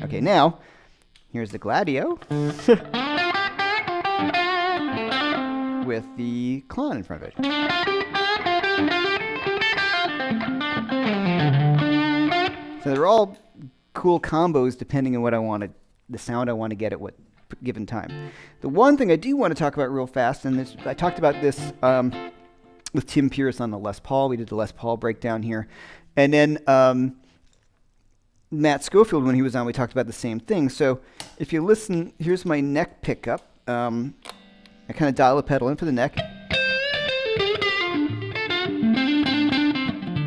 Okay, now, here's the Gladio with the Klon in front of it. So they're all cool combos depending on what I wanted, the sound I want to get at what given time. The one thing I do want to talk about real fast, and I talked about this with Tim Pierce on the Les Paul. We did the Les Paul breakdown here. And then Matt Schofield, when he was on, we talked about the same thing. So if you listen, here's my neck pickup. I kind of dial the pedal in for the neck.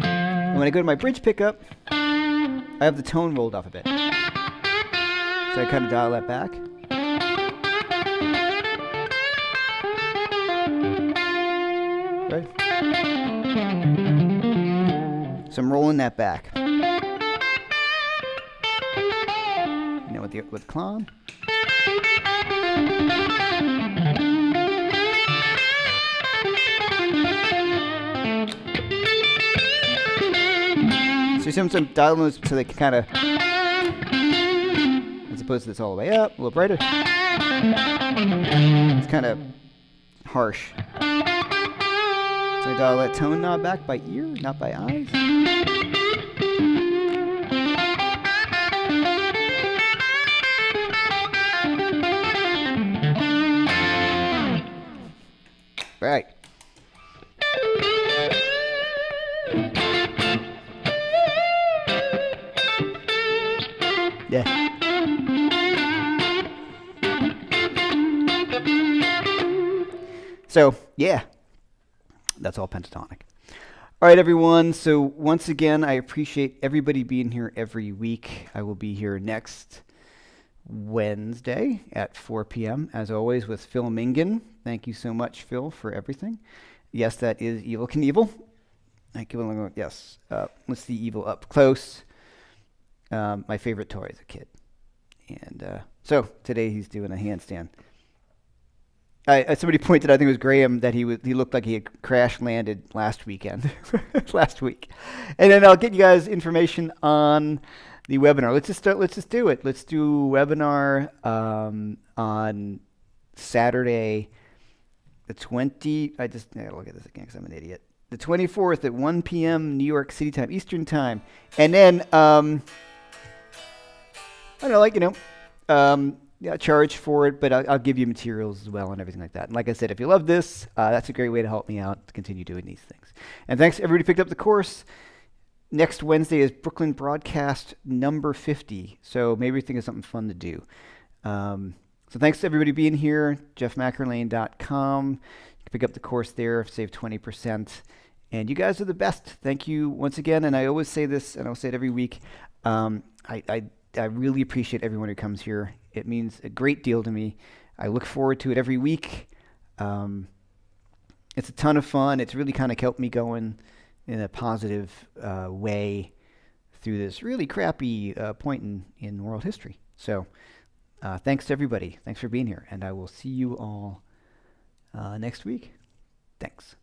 And when I go to my bridge pickup, I have the tone rolled off a bit. So I kind of dial that back. Right? So I'm rolling that back. You know, with clon. So sometimes I'm dialing those so they can kind of, as opposed to this all the way up, a little brighter. It's kind of harsh. So I dial that tone knob back by ear, not by eyes. Right. Yeah. So, yeah. That's all pentatonic. All right, everyone. So, once again, I appreciate everybody being here every week. I will be here next Wednesday at 4 p.m., as always, with Phil Mingan. Thank you so much, Phil, for everything. Yes, that is Evel Knievel. Thank you. Yes. Let's see Evel up close. My favorite toy as a kid. And so today he's doing a handstand. Somebody pointed out, I think it was Graham, that he looked like he had crash landed last weekend, last week. And then I'll get you guys information on the webinar. Let's just do it. Let's do a webinar on Saturday, the 20. I gotta look at this again because I'm an idiot. The 24th at 1 p.m. New York City time, Eastern time, and then I don't know, charge for it, but I'll give you materials as well and everything like that. And like I said, if you love this, that's a great way to help me out to continue doing these things. And thanks to everybody who picked up the course. Next Wednesday is Brooklyn Broadcast number 50, so maybe we think of something fun to do. So thanks to everybody being here. Jeff-McErlain.com. You can pick up the course there, save 20%. And you guys are the best. Thank you once again. And I always say this, and I'll say it every week. I really appreciate everyone who comes here. It means a great deal to me. I look forward to it every week. It's a ton of fun. It's really kind of kept me going in a positive way through this really crappy point in world history. So thanks to everybody. Thanks for being here. And I will see you all next week. Thanks.